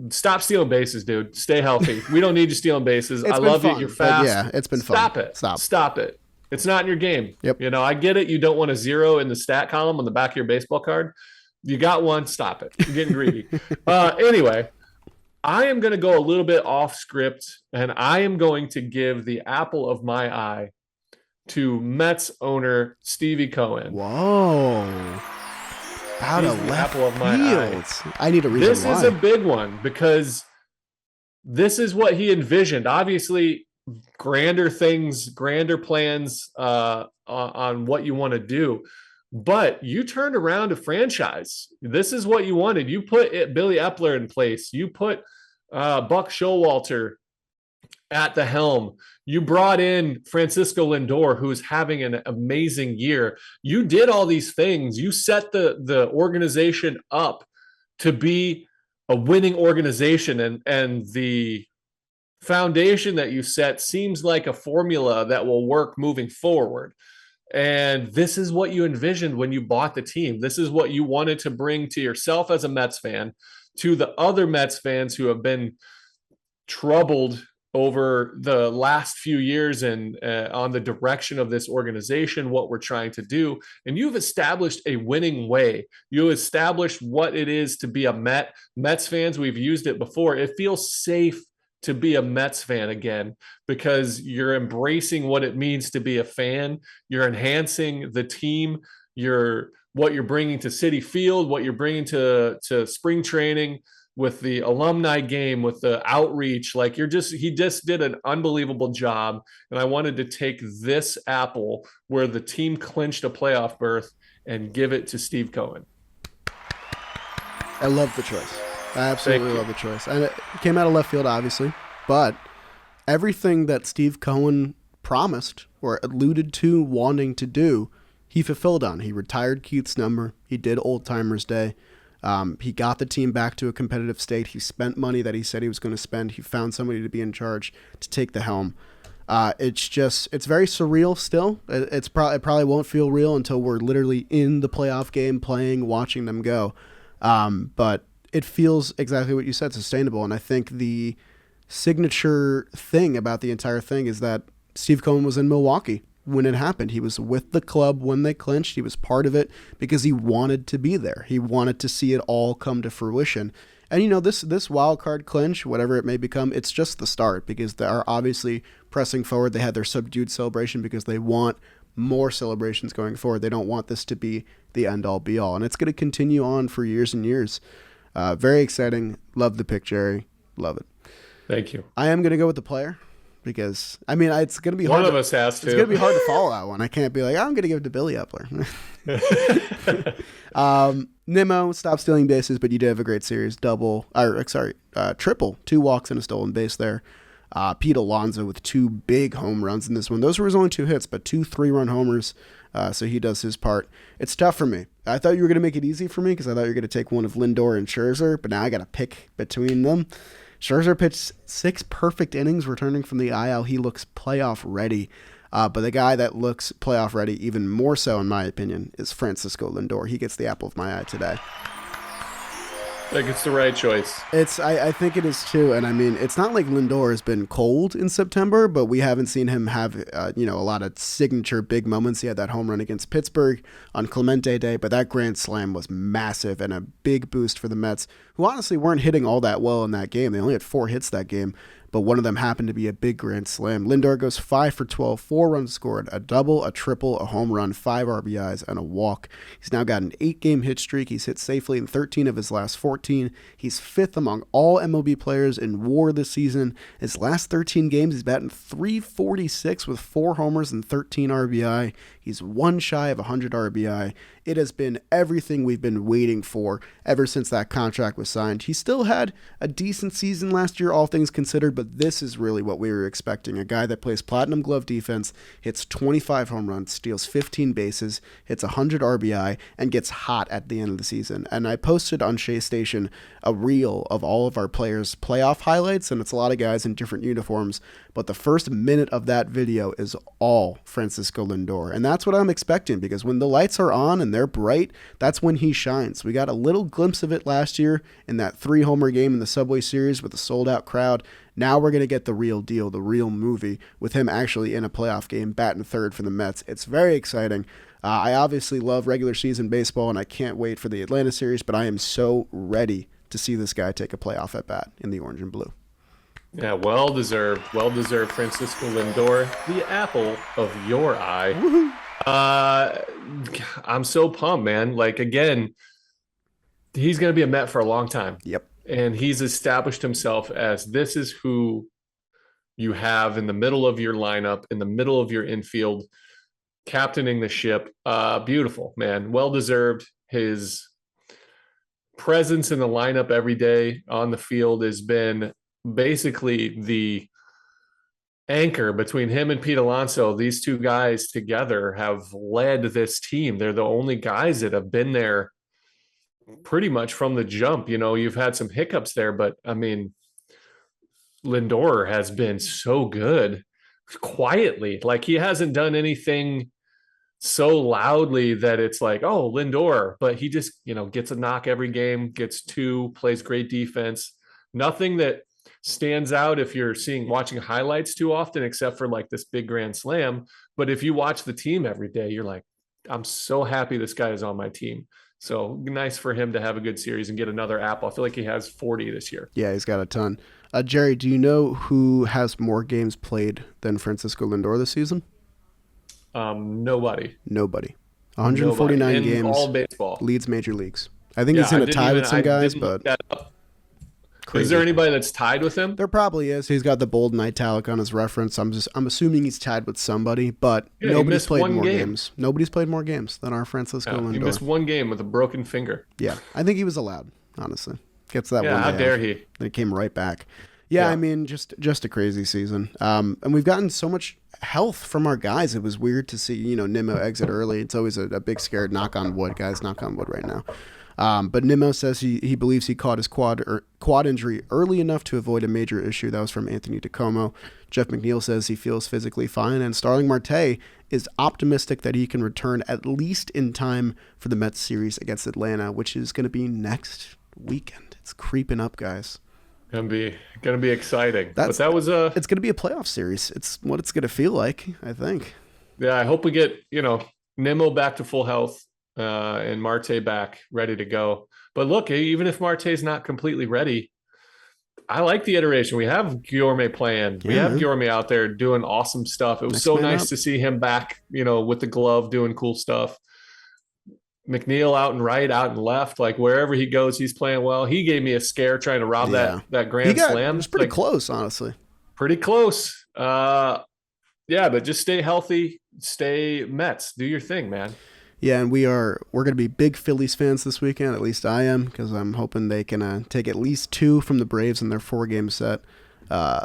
Stop stealing bases, dude. Stay healthy. We don't need you stealing bases. I love you. You're fast. Yeah, it's been Stop fun. it. Stop it. It's not in your game. Yep. I get it. You don't want a 0 in the stat column on the back of your baseball card. You got one. Stop it. You're getting greedy. Anyway, I am going to go a little bit off script, and I am going to give the apple of my eye to Mets owner Stevie Cohen. Whoa. Out of left apple of my field. I need a reason This why. is a big one because this is what he envisioned. Obviously, grander things, grander plans on what you want to do. But you turned around a franchise. This is what you wanted. You put Billy Epler in place. You put Buck Showalter at the helm. You brought in Francisco Lindor, who's having an amazing year. You did all these things. You set the organization up to be a winning organization, and the foundation that you set seems like a formula that will work moving forward. And this is what you envisioned when you bought the team. This is what you wanted to bring to yourself as a Mets fan, to the other Mets fans who have been troubled over the last few years and on the direction of this organization, what we're trying to do. And you've established a winning way. You established what it is to be a Mets fans. We've used it before. It feels safe to be a Mets fan again because you're embracing what it means to be a fan. You're enhancing the team. What you're bringing to Citi Field, what you're bringing to spring training, with the alumni game, with the outreach. Like he just did an unbelievable job. And I wanted to take this apple where the team clinched a playoff berth and give it to Steve Cohen. I love the choice. I absolutely love the choice. And it came out of left field, obviously, but everything that Steve Cohen promised or alluded to wanting to do, he fulfilled on. He retired Keith's number. He did Old Timers Day. He got the team back to a competitive state. He spent money that he said he was going to spend. He found somebody to be in charge to take the helm. It's very surreal still. It probably won't feel real until we're literally in the playoff game playing, watching them go. But it feels exactly what you said, sustainable. And I think the signature thing about the entire thing is that Steve Cohen was in Milwaukee when it happened. He was with the club when they clinched. He was part of it because he wanted to be there. He wanted to see it all come to fruition. And, this wild card clinch, whatever it may become, it's just the start because they are obviously pressing forward. They had their subdued celebration because they want more celebrations going forward. They don't want this to be the end-all, be-all. And it's going to continue on for years and years. Very exciting. Love the pick, Jerry. Love it. Thank you. I am going to go with the player. Because, it's going to be hard. One of us has to. It's going to be hard to follow that one. I can't be like, I'm going to give it to Billy Epler. Nimo, stop stealing bases, but you did have a great series. Triple. 2 walks and a stolen base there. Pete Alonso with 2 big home runs in this one. Those were his only 2 hits, but 2 3-run homers. So he does his part. It's tough for me. I thought you were going to make it easy for me because I thought you were going to take one of Lindor and Scherzer, but now I got to pick between them. Scherzer pitched 6 perfect innings returning from the IL. He looks playoff ready. But the guy that looks playoff ready even more so, in my opinion, is Francisco Lindor. He gets the apple of my eye today. I think it's the right choice. I think it is too. And it's not like Lindor has been cold in September, but we haven't seen him have, a lot of signature big moments. He had that home run against Pittsburgh on Clemente Day, but that grand slam was massive and a big boost for the Mets, who honestly weren't hitting all that well in that game. They only had 4 hits that game, but one of them happened to be a big grand slam. Lindor goes 5 for 12, 4 runs scored, a double, a triple, a home run, 5 RBIs, and a walk. He's now got an 8-game hit streak. He's hit safely in 13 of his last 14. He's 5th among all MLB players in WAR this season. His last 13 games, he's batting .346 with 4 homers and 13 RBI. He's one shy of 100 RBI. It has been everything we've been waiting for ever since that contract was signed. He still had a decent season last year, all things considered, but this is really what we were expecting. A guy that plays platinum glove defense, hits 25 home runs, steals 15 bases, hits 100 RBI, and gets hot at the end of the season. And I posted on Shea Station a reel of all of our players' playoff highlights, and it's a lot of guys in different uniforms, but the first minute of that video is all Francisco Lindor. And that's what I'm expecting, because when the lights are on and they're bright, that's when he shines. We got a little glimpse of it last year in that 3-homer game in the Subway Series with a sold-out crowd. Now we're going to get the real deal, the real movie, with him actually in a playoff game, batting third for the Mets. It's very exciting. I obviously love regular season baseball, and I can't wait for the Atlanta series, but I am so ready to see this guy take a playoff at bat in the orange and blue. Yeah, well deserved, Francisco Lindor, the apple of your eye. Woohoo. I'm so pumped, man. Like, again, he's going to be a Met for a long time. Yep. And he's established himself as this is who you have in the middle of your lineup, in the middle of your infield, captaining the ship. Beautiful, man. Well deserved. His presence in the lineup every day on the field has been basically the anchor between him and Pete Alonso. These two guys together have led this team. They're the only guys that have been there pretty much from the jump. You know, you've had some hiccups there, but I mean, Lindor has been so good quietly. Like, he hasn't done anything so loudly that it's like, oh, Lindor, but he just, you know, gets a knock every game, gets two, plays great defense. Nothing that stands out if you're watching highlights too often, except for like this big grand slam. But if you watch the team every day, you're like, I'm so happy this guy is on my team. So nice for him to have a good series and get another apple. I feel like he has 40 this year. Yeah, he's got a ton. Jerry, do you know who has more games played than Francisco Lindor this season? Nobody. 149 in games. All baseball. Leads major leagues. I think he's in a tie with some guys, but crazy. Is there anybody that's tied with him? There probably is. He's got the bold and italic on his reference. I'm assuming he's tied with somebody, but nobody's played more games. Nobody's played more games than our Francisco Lindor. He missed one game with a broken finger. Yeah, I think he was allowed, honestly. Gets that one. Yeah, how dare he? Then it came right back. Yeah, I mean, just a crazy season. And we've gotten so much health from our guys. It was weird to see, Nimo exit early. It's always a big scare. Knock on wood, guys. Knock on wood right now. But Nimo says he believes he caught his quad injury early enough to avoid a major issue. That was from Anthony DeComo. Jeff McNeil says he feels physically fine. And Starling Marte is optimistic that he can return at least in time for the Mets series against Atlanta, which is going to be next weekend. It's creeping up, guys. Gonna be exciting. It's gonna be a playoff series. It's what it's gonna feel like, I think. Yeah, I hope we get Nimo back to full health and Marte back ready to go. But look, even if Marte's not completely ready, I like the iteration. We have Guillorme playing. We have Guillorme out there doing awesome stuff. It was so nice to see him back, with the glove doing cool stuff. McNeil out and right, out and left, like wherever he goes, he's playing well. He gave me a scare trying to rob that grand slam. It was pretty close, honestly. Pretty close. But just stay healthy, stay Mets, do your thing, man. Yeah, and we're going to be big Phillies fans this weekend. At least I am, because I'm hoping they can take at least 2 from the Braves in their 4-game set.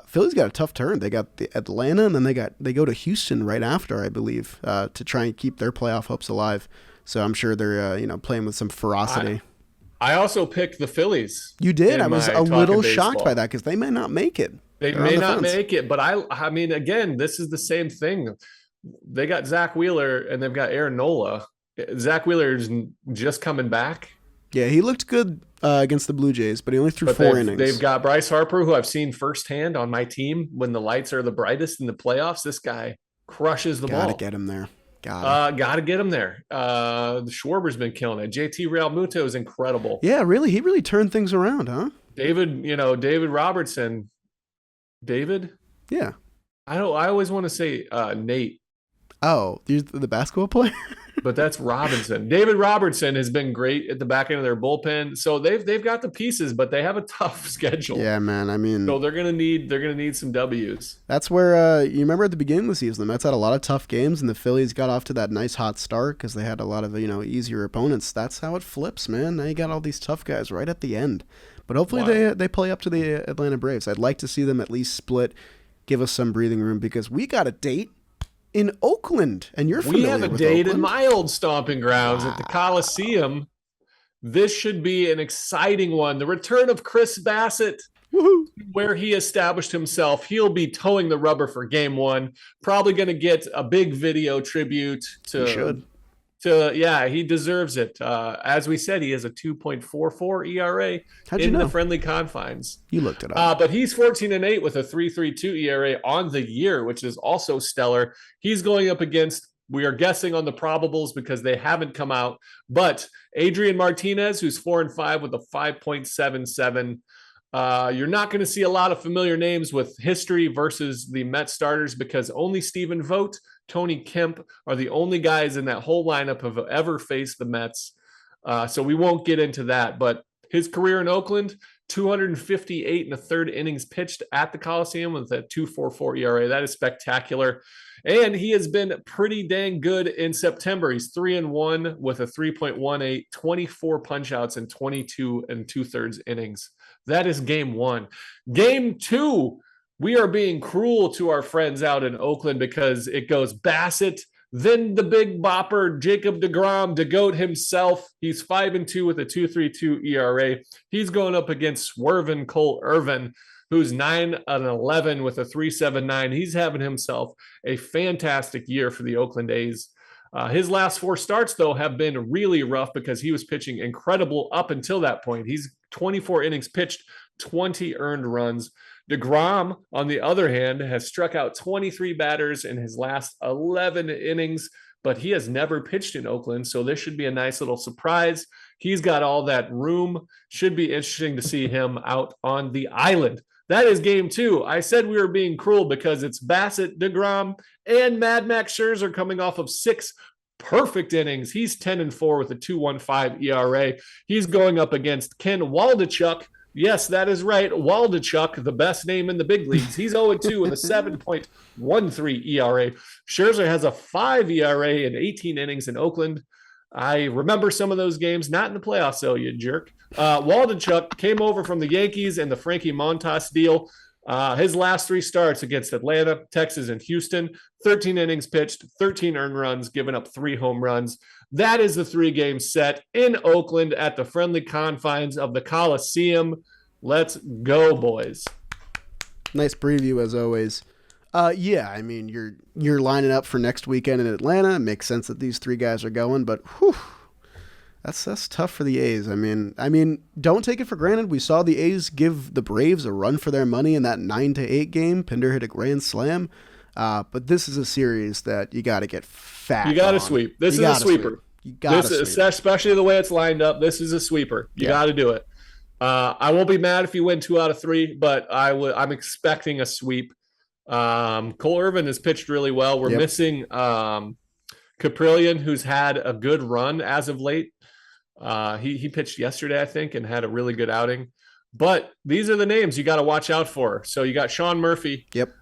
Philly's got a tough turn. They got the Atlanta, and then they go to Houston right after, I believe, to try and keep their playoff hopes alive. So I'm sure they're playing with some ferocity. I also picked the Phillies. You did. I was a little shocked by that because they may not make it. They may not make it, but I mean, again, this is the same thing. They got Zach Wheeler and they've got Aaron Nola. Zach Wheeler's just coming back. Yeah, he looked good against the Blue Jays, but he only threw 4 innings. They've got Bryce Harper, who I've seen firsthand on my team when the lights are the brightest in the playoffs. This guy crushes the ball. Gotta get him there. Got to get him there. The Schwarber's been killing it. JT Realmuto is incredible. Yeah, really. He really turned things around, huh? David Robertson. David? Yeah. I always want to say Nate. Oh, the basketball player? but that's Robinson. David Robertson has been great at the back end of their bullpen. So they've got the pieces, but they have a tough schedule. Yeah, man. I mean, so they're gonna need some W's. That's where you remember at the beginning of the season, the Mets had a lot of tough games, and the Phillies got off to that nice hot start because they had a lot of easier opponents. That's how it flips, man. Now you got all these tough guys right at the end. But hopefully they play up to the Atlanta Braves. I'd like to see them at least split, give us some breathing room, because we got a date in Oakland, and you're familiar with Oakland. We have a date in my old stomping grounds at the Coliseum. This should be an exciting one. The return of Chris Bassett, where he established himself. He'll be towing the rubber for game one. Probably going to get a big video tribute to. He should. He deserves it. As we said, he has a 2.44 ERA the friendly confines. You looked it up. But he's 14-8 with a 3.32 ERA on the year, which is also stellar. He's going up against, we are guessing on the probables because they haven't come out, but Adrian Martinez, who's 4-5 with a 5.77. You're not going to see a lot of familiar names with history versus the Mets starters because only Stephen Vogt, Tony Kemp are the only guys in that whole lineup who have ever faced the Mets. So we won't get into that. But his career in Oakland, 258 in the third innings pitched at the Coliseum with a 2.44 ERA. That is spectacular. And he has been pretty dang good in September. He's 3-1 with a 3.18, 24 punch-outs in 22 2/3 innings. That is game one. Game two, we are being cruel to our friends out in Oakland because it goes Bassett, then the big bopper, Jacob deGrom, DeGoat himself. He's 5-2 with a 2.32 ERA. He's going up against swerving Cole Irvin, who's 9-11 with a 3.79. He's having himself a fantastic year for the Oakland A's. His last four starts, though, have been really rough because he was pitching incredible up until that point. He's 24 innings pitched, 20 earned runs. DeGrom, on the other hand, has struck out 23 batters in his last 11 innings, but he has never pitched in Oakland, so this should be a nice little surprise. He's got all that room. Should be interesting to see him out on the island. That is game two. I said we were being cruel because it's Bassett, DeGrom, and Mad Max Scherzer coming off of 6 perfect innings. He's 10-4 with a 2.15 ERA. He's going up against Ken Waldichuk. Yes, that is right. Waldichuk, the best name in the big leagues. He's 0-2 with a 7.13 ERA. Scherzer has a 5 ERA in 18 innings in Oakland. I remember some of those games, not in the playoffs, though, you jerk. Waldichuk came over from the Yankees in the Frankie Montas deal. His last 3 starts against Atlanta, Texas, and Houston, 13 innings pitched, 13 earned runs, giving up 3 home runs. That is the 3-game set in Oakland at the friendly confines of the Coliseum. Let's go, boys. Nice preview, as always. Yeah, I mean, you're lining up for next weekend in Atlanta. It makes sense that these 3 guys are going, but whew, that's tough for the A's. I mean, don't take it for granted. We saw the A's give the Braves a run for their money in that 9-8 game. Pinder hit a grand slam. But this is a series that you got to get fat. You got to sweep. This is a sweeper. You got to sweep. Especially the way it's lined up. This is a sweeper. You got to do it. I won't be mad if you win 2 out of 3, but I'm expecting a sweep. Cole Irvin has pitched really well. We're missing Caprillion, who's had a good run as of late. He pitched yesterday, I think, and had a really good outing. But these are the names you got to watch out for. So you got Sean Murphy. Yep.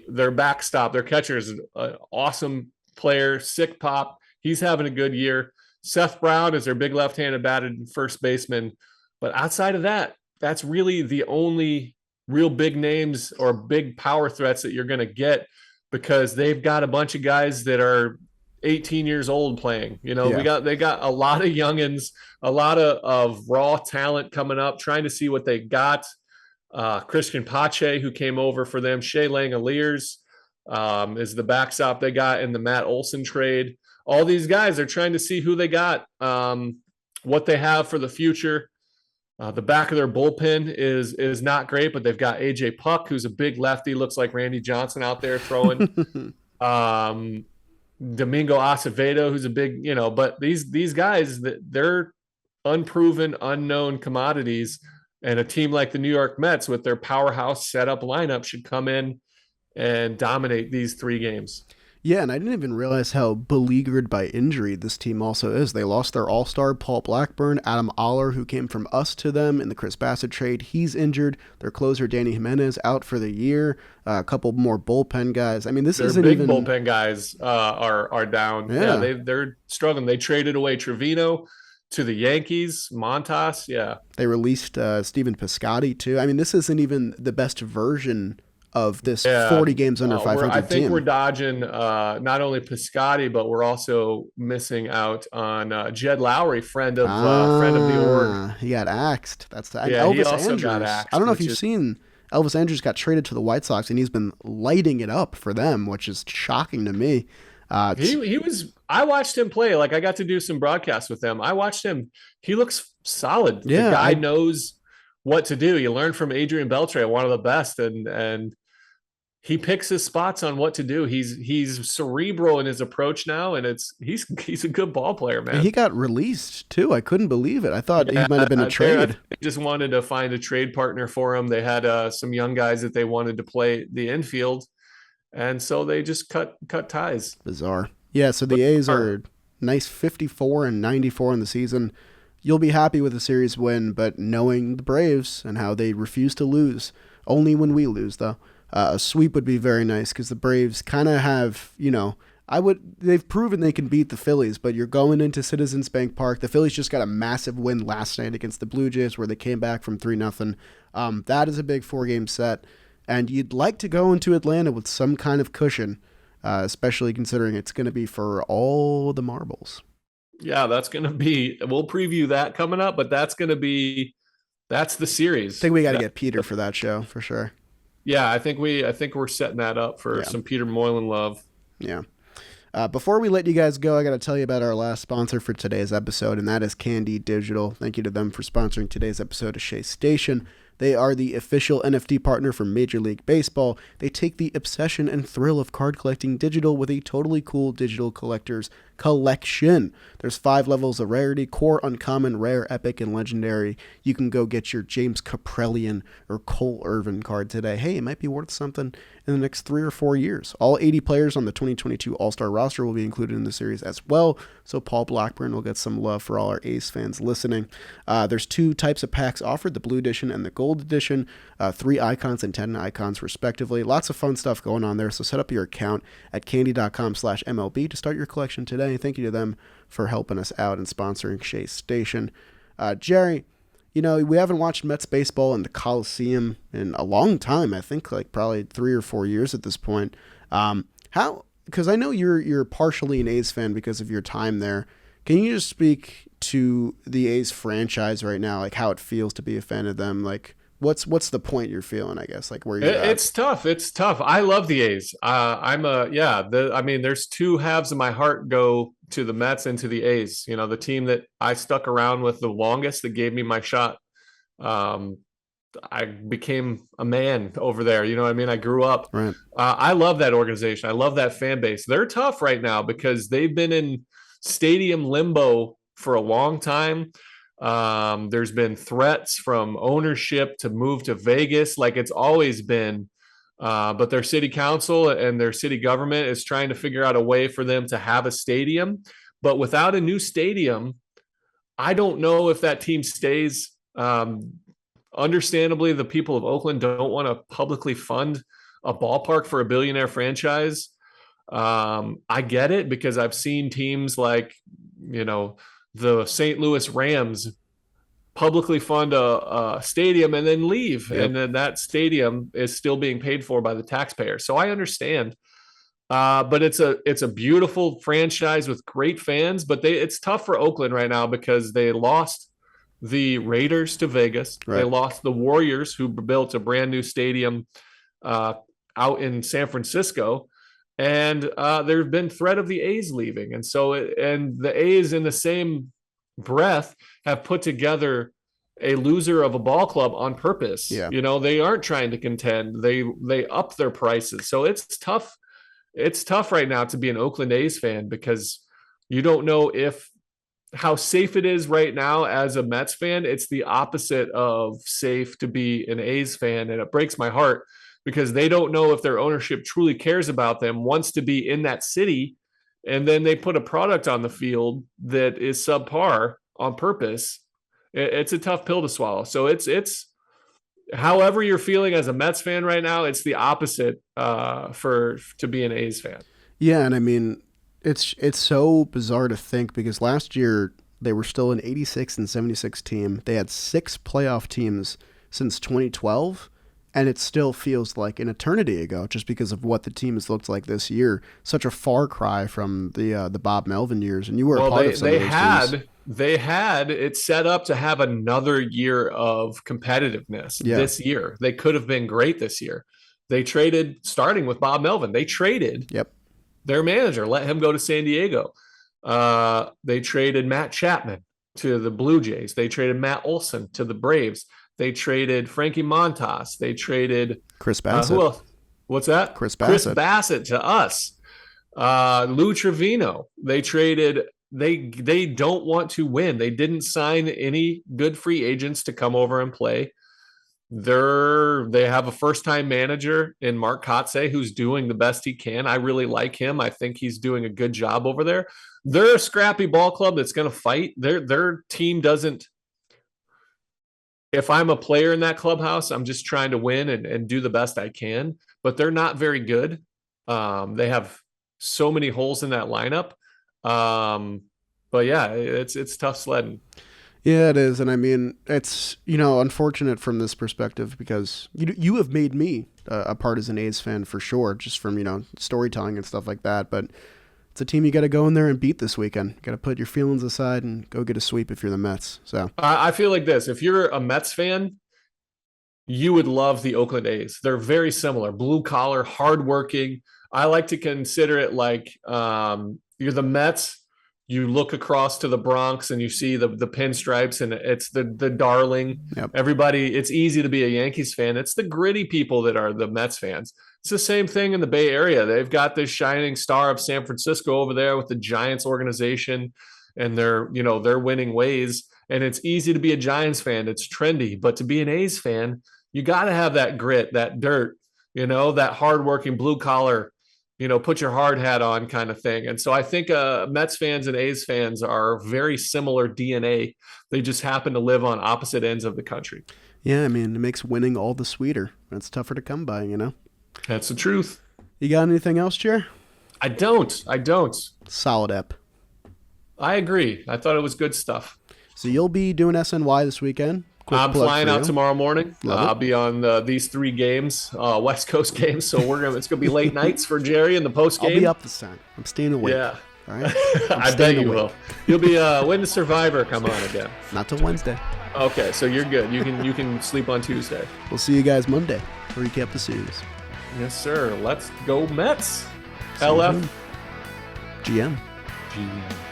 Their backstop, their catcher is an awesome player, sick pop. He's having a good year. Seth Brown is their big left-handed batted first baseman. But outside of that, that's really the only real big names or big power threats that you're going to get because they've got a bunch of guys that are 18 years old playing. They got a lot of youngins, a lot of raw talent coming up, trying to see what they got. Christian Pache, who came over for them, Shea Langoliers is the backstop they got in the Matt Olson trade. All these guys are trying to see who they got, what they have for the future. The back of their bullpen is not great, but they've got AJ Puck, who's a big lefty, looks like Randy Johnson out there throwing. Domingo Acevedo, who's a big, but these guys, they're unproven, unknown commodities, and a team like the New York Mets with their powerhouse setup lineup should come in and dominate these 3 games. Yeah, and I didn't even realize how beleaguered by injury this team also is. They lost their all-star Paul Blackburn, Adam Oller, who came from us to them in the Chris Bassett trade. He's injured. Their closer, Danny Jimenez, out for the year. A couple more bullpen guys. I mean, this isn't big even... bullpen guys are down. Yeah, they're struggling. They traded away Trevino to the Yankees, Montas. Yeah, they released Steven Piscotty too. I mean, this isn't even the best version of this 40 games under 500 I think team. we're dodging not only Piscotty, but we're also missing out on Jed Lowry, friend of the org. He got axed. That's Elvis he also Andrews. Got axed. I don't know if you've seen Elvis Andrews got traded to the White Sox, and he's been lighting it up for them, which is shocking to me. He was. I watched him play. Like, I got to do some broadcasts with him. I watched him. He looks solid. Yeah, the guy knows what to do. You learn from Adrian Beltre, one of the best, and he picks his spots on what to do. He's cerebral in his approach now, and he's a good ball player, man. And he got released too. I couldn't believe it. I thought he might have been a trade. They just wanted to find a trade partner for him. They had some young guys that they wanted to play the infield, and so they just cut ties. Bizarre. Yeah, so the A's are nice 54 and 94 in the season. You'll be happy with a series win, but knowing the Braves and how they refuse to lose, only when we lose though. A sweep would be very nice because the Braves kind of have, they've proven they can beat the Phillies, but you're going into Citizens Bank Park. The Phillies just got a massive win last night against the Blue Jays where they came back from 3-0. That is a big 4-game set, and you'd like to go into Atlanta with some kind of cushion, especially considering it's going to be for all the marbles. Yeah, that's going to be, we'll preview that coming up, but that's the series. I think we got to get Peter for that show for sure. Yeah, I think we're setting that up for some Peter Moylan love. Yeah. Before we let you guys go, I got to tell you about our last sponsor for today's episode, and that is Candy Digital. Thank you to them for sponsoring today's episode of Shea Station. They are the official NFT partner for Major League Baseball. They take the obsession and thrill of card collecting digital with a totally cool digital collector's collection. There's 5 levels of rarity: core, uncommon, rare, epic, and legendary. You can go get your James Kaprelian or Cole Irvin card today. Hey, it might be worth something in the next 3 or 4 years. All 80 players on the 2022 All-Star roster will be included in the series as well, so Paul Blackburn will get some love for all our A's fans listening. There's 2 types of packs offered, the Blue Edition and the Gold Edition, 3 icons and 10 icons respectively. Lots of fun stuff going on there, so set up your account at candy.com/MLB to start your collection today. Thank you to them for helping us out and sponsoring Shea Station. Jerry, we haven't watched Mets baseball in the Coliseum in a long time. I think like probably 3 or 4 years at this point. Because I know you're partially an A's fan because of your time there. Can you just speak to the A's franchise right now, like how it feels to be a fan of them? Like what's the point you're feeling, I guess, like where you're at? It's tough. I love the A's. There's 2 halves of my heart go to the Mets and to the A's, the team that I stuck around with the longest, that gave me my shot. I became a man over there. I grew up. Right. I love that organization. I love that fan base. They're tough right now because they've been in stadium limbo for a long time. There's been threats from ownership to move to Vegas, like it's always been. But their city council and their city government is trying to figure out a way for them to have a stadium. But without a new stadium, I don't know if that team stays. Understandably, the people of Oakland don't want to publicly fund a ballpark for a billionaire franchise. I get it because I've seen teams like, the St. Louis Rams publicly fund a stadium and then leave. Yep. And then that stadium is still being paid for by the taxpayer. So I understand. But it's a beautiful franchise with great fans, but it's tough for Oakland right now because they lost the Raiders to Vegas. Right. They lost the Warriors, who built a brand new stadium out in San Francisco. And there's been threat of the A's leaving. And so, and the A's in the same breath have put together a loser of a ball club on purpose. Yeah. They aren't trying to contend. They up their prices. So it's tough. It's tough right now to be an Oakland A's fan because you don't know how safe it is right now as a Mets fan. It's the opposite of safe to be an A's fan. And it breaks my heart because they don't know if their ownership truly cares about them, wants to be in that city, and then they put a product on the field that is subpar on purpose. It's a tough pill to swallow. So it's however you're feeling as a Mets fan right now, it's the opposite to be an A's fan. Yeah, and I mean, it's so bizarre to think because last year they were still an 86 and 76 team. They had 6 playoff teams since 2012, and it still feels like an eternity ago just because of what the team has looked like this year. Such a far cry from the Bob Melvin years, and you were a part of some of those teams. They had it set up to have another year of competitiveness this year. They could have been great this year. They traded, starting with Bob Melvin, they traded their manager, let him go to San Diego. They traded Matt Chapman to the Blue Jays. They traded Matt Olson to the Braves. They traded Frankie Montas. They traded Chris Bassett. Who else? What's that? Chris Bassett. Chris Bassett to us. Lou Trevino. They traded. They don't want to win. They didn't sign any good free agents to come over and play. They have a first-time manager in Mark Kotsay who's doing the best he can. I really like him. I think he's doing a good job over there. They're a scrappy ball club that's going to fight. Their team doesn't. If I'm a player in that clubhouse, I'm just trying to win and do the best I can. But they're not very good. They have so many holes in that lineup. But yeah, it's tough sledding. Yeah, it is. And I mean, it's, unfortunate from this perspective because you have made me a partisan A's fan for sure, just from, storytelling and stuff like that. But it's a team you got to go in there and beat this weekend. You got to put your feelings aside and go get a sweep if you're the Mets. So I feel like this. If you're a Mets fan, you would love the Oakland A's. They're very similar. Blue collar, hardworking. I like to consider it like you're the Mets. You look across to the Bronx and you see the pinstripes and it's the darling. Yep. Everybody, it's easy to be a Yankees fan. It's the gritty people that are the Mets fans. It's the same thing in the Bay Area. They've got this shining star of San Francisco over there with the Giants organization and their winning ways. And it's easy to be a Giants fan. It's trendy. But to be an A's fan, you got to have that grit, that dirt, that hardworking blue collar, put your hard hat on kind of thing. And so I think Mets fans and A's fans are very similar DNA. They just happen to live on opposite ends of the country. Yeah, I mean, it makes winning all the sweeter. It's tougher to come by, That's the truth. You got anything else, Jer? I don't. Solid ep. I agree. I thought it was good stuff. So you'll be doing SNY this weekend? I'm flying out tomorrow morning. I'll be on these 3 games, West Coast games. So it's gonna be late nights for Jerry in the post game. I'll be up this time. I'm staying awake. Yeah. All right. I bet you will. You'll be when does Survivor come on again? Not till Wednesday. Okay, so you're good. You can sleep on Tuesday. We'll see you guys Monday to recap the series. Yes, sir. Let's go Mets. LF. GM. GM.